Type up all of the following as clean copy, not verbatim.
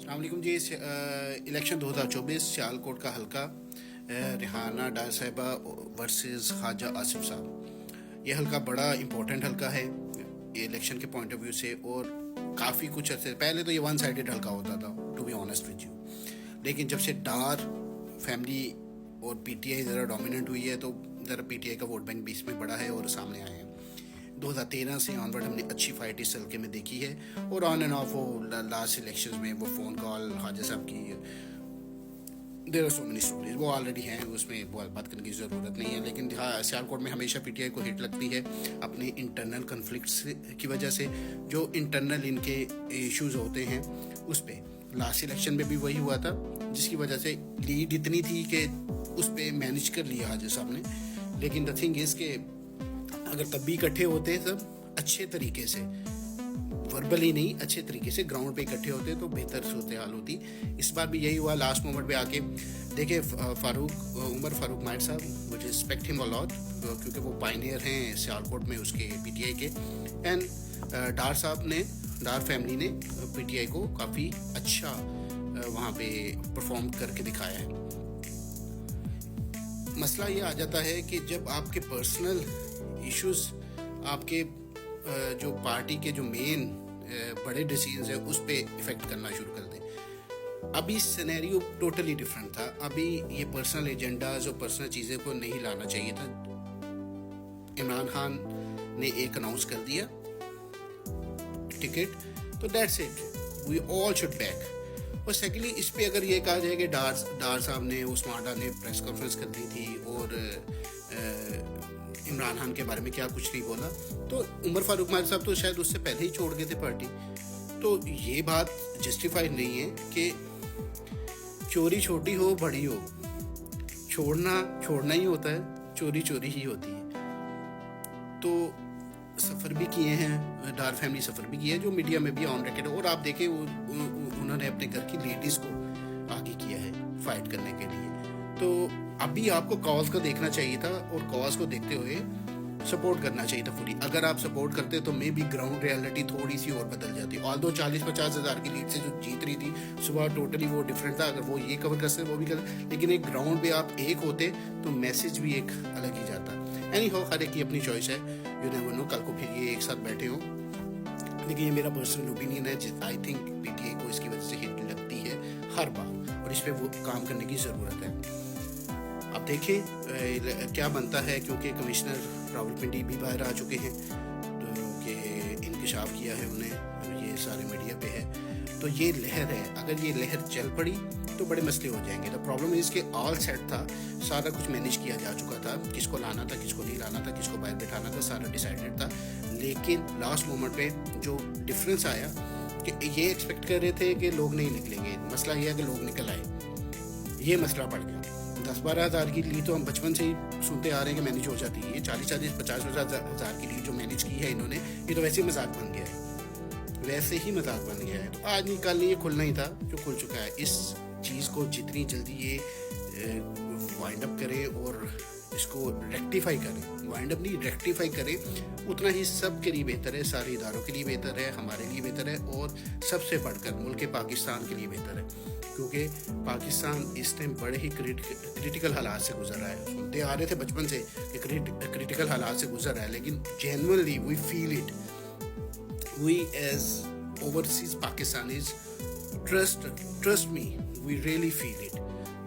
السلام علیکم جی. الیکشن 2024 سیالکوٹ کا حلقہ ریحانہ ڈار صاحبہ ورسز خواجہ آصف صاحب. یہ حلقہ بڑا امپورٹنٹ حلقہ ہے یہ الیکشن کے پوائنٹ آف ویو سے, اور کافی کچھ عرصے پہلے تو یہ ون سائیڈڈ حلقہ ہوتا تھا, to be honest with you. لیکن جب سے ڈار فیملی اور پی ٹی آئی ذرا ڈومیننٹ ہوئی ہے تو ذرا پی ٹی آئی کا ووٹ بینک بھی اس میں بڑا ہے اور سامنے آئے ہیں. 2013 سے آن ورڈ ہم نے اچھی فائٹ اس حلقے میں دیکھی ہے, اور آن اینڈ آف وہ لاسٹ الیکشنز میں وہ فون کال خواجہ صاحب کی, there are so many stories, وہ آلریڈی ہیں, اس میں بات کرنے کی ضرورت نہیں ہے. لیکن سیالکوٹ میں ہمیشہ پی ٹی آئی کو ہٹ لگتی ہے اپنے انٹرنل کنفلکٹس کی وجہ سے. جو انٹرنل ان کے ایشوز ہوتے ہیں اس پہ لاسٹ الیکشن میں بھی وہی ہوا تھا, جس کی وجہ سے لیڈ اتنی تھی کہ اس پہ مینیج کر لیا خواجہ صاحب نے. لیکن دا تھنگ از کہ اگر تب بھی اکٹھے ہوتے سب اچھے طریقے سے, وربلی نہیں, اچھے طریقے سے گراؤنڈ پہ اکٹھے ہوتے تو بہتر صورتحال ہوتی. اس بار بھی یہی ہوا. لاسٹ مومنٹ پہ آ کے دیکھیں عمر فاروق ماہر صاحب, مجھے رسپیکٹ ہم الاٹ, کیونکہ وہ پائنیئر ہیں سیالکوٹ میں اس کے پی ٹی آئی کے. اینڈ ڈار صاحب نے, ڈار فیملی نے پی ٹی آئی کو کافی اچھا وہاں پہ پرفارم کر کے دکھایا ہے. مسئلہ یہ آ جاتا ہے کہ جب آپ کے پرسنل ایشوز آپ کے جو پارٹی کے جو مین بڑے ڈیسیژنز ہیں اس پہ افیکٹ کرنا شروع کر دیں. ابھی سینیریو ٹوٹلی ڈفرینٹ تھا. ابھی یہ پرسنل ایجنڈاز اور پرسنل چیزیں کو نہیں لانا چاہیے تھا. عمران خان نے ایک اناؤنس کر دیا ٹکٹ, تو that's it, we all should back. اور سیکنڈلی اس پہ اگر یہ کہا جائے کہ ڈار صاحب نے, عثمان ڈار نے پریس کانفرنس کر دی تھی اور عمران خان کے بارے میں کیا کچھ نہیں بولا, تو عمر فاروق ماہر صاحب تو شاید اس سے پہلے ہی چھوڑ گئے تھے پارٹی. تو یہ بات جسٹیفائی نہیں ہے کہ چوری چھوٹی ہو بڑی ہو, چھوڑنا ہی ہوتا ہے, چوری ہی ہوتی ہے. تو سفر بھی کیے ہیں ڈار فیملی, سفر بھی کیا ہے جو میڈیا میں بھی آن ریکارڈ ہے. اور آپ دیکھیں انہوں نے اپنے گھر کی لیڈیز کو آگے کیا ہے فائٹ کرنے کے لیے. تو ابھی آپ کو کاز کو دیکھنا چاہیے تھا, اور کاز کو دیکھتے ہوئے سپورٹ کرنا چاہیے تھا پوری. اگر آپ سپورٹ کرتے تو میں بھی گراؤنڈ ریالٹی تھوڑی سی اور بدل جاتی. آلدو 40-50 ہزار کی لیڈ سے جو جیت رہی تھی صبح, ٹوٹلی وہ ڈفرینٹ تھا. اگر وہ یہ کور کر سکتے وہ بھی کرتے, لیکن ایک گراؤنڈ پہ آپ ایک ہوتے تو میسج بھی ایک الگ ہی جاتا. اینی ہو, ہر ایک کی اپنی چوائس ہے, یو نیور نو کل کو پھر یہ ایک ساتھ بیٹھے ہوں. لیکن یہ میرا پرسنل اوپینین ہے. I think P T I کو اس کی وجہ سے ہٹ لگتی ہے ہر بار, اور اس پہ وہ کام کرنے کی ضرورت ہے. اب دیکھیں کیا بنتا ہے, کیونکہ کمشنر راولپنڈی بھی باہر آ چکے ہیں کہ انکشاف کیا ہے انہیں, یہ سارے میڈیا پہ ہے. تو یہ لہر ہے, اگر یہ لہر چل پڑی تو بڑے مسئلے ہو جائیں گے. دا پرابلم اس کے آل سیٹ تھا, سارا کچھ مینیج کیا جا چکا تھا, کس کو لانا تھا کس کو نہیں لانا تھا, کس کو باہر بٹھانا تھا, سارا ڈیسائیڈڈ تھا. لیکن لاسٹ مومنٹ پہ جو ڈفرینس آیا کہ یہ ایکسپیکٹ کر رہے تھے کہ لوگ نہیں نکلیں گے, مسئلہ یہ ہے کہ لوگ نکل آئے, یہ مسئلہ پڑ گیا. 10-12 ہزار کی لیڈ تو ہم بچپن سے ہی سنتے آ رہے ہیں کہ مینیج ہو جاتی ہے. یہ 40-50 ہزار کی لیڈ جو مینیج کی ہے انہوں نے, یہ تو ویسے ہی مذاق بن گیا ہے, تو آج نہیں کل نہیں, یہ کھلنا ہی تھا جو کھل چکا ہے. اس چیز کو جتنی جلدی یہ وائنڈ اپ کرے اور اس کو ریکٹیفائی کرے, وائنڈ اپ نہیں ریکٹیفائی کرے, اتنا ہی سب کے لیے بہتر ہے, سارے اداروں کے لیے بہتر ہے, ہمارے لیے بہتر ہے, اور سب سے بڑھ کر ملک پاکستان کے لیے بہتر ہے. کیونکہ پاکستان اس ٹائم بڑے ہی کریٹیکل حالات سے گزر رہا ہے. سنتے آ رہے تھے بچپن سے کہ کریٹیکل حالات سے گزر رہا ہے, لیکن genuinely we feel it. We as overseas Pakistanis, trust me, we really feel it.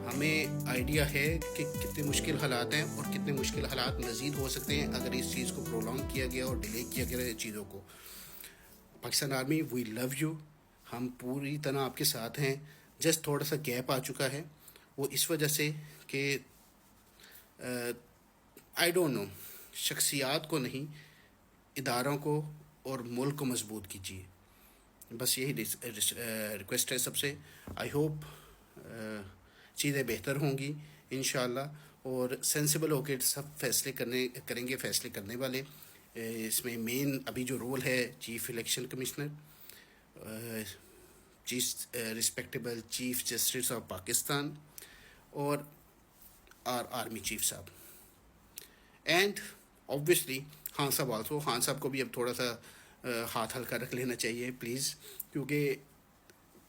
ہمیں آئیڈیا ہے کہ کتنے مشکل حالات ہیں اور کتنے مشکل حالات مزید ہو سکتے ہیں اگر اس چیز کو پرولونگ کیا گیا اور ڈیلے کیا گیا چیزوں کو. Pakistan army, we love you, ہم پوری طرح آپ کے ساتھ ہیں. جسٹ تھوڑا سا گیپ آ چکا ہے, وہ اس وجہ سے کہ آئی ڈونٹ نو, شخصیات کو نہیں, اداروں کو اور ملک کو مضبوط کیجیے. بس یہی ریکویسٹ ہے سب سے. آئی ہوپ چیزیں بہتر ہوں گی انشاءاللہ, اور سینسیبل ہو کے سب فیصلے کریں گے فیصلے کرنے والے. اس میں مین ابھی جو رول ہے chief election commissioner, respectable chief justice of Pakistan, اور آرمی چیف صاحب, اینڈ آبویسلی خان صاحب آلسو. خان صاحب کو بھی اب تھوڑا سا ہاتھ ہلکا رکھ لینا چاہیے پلیز, کیونکہ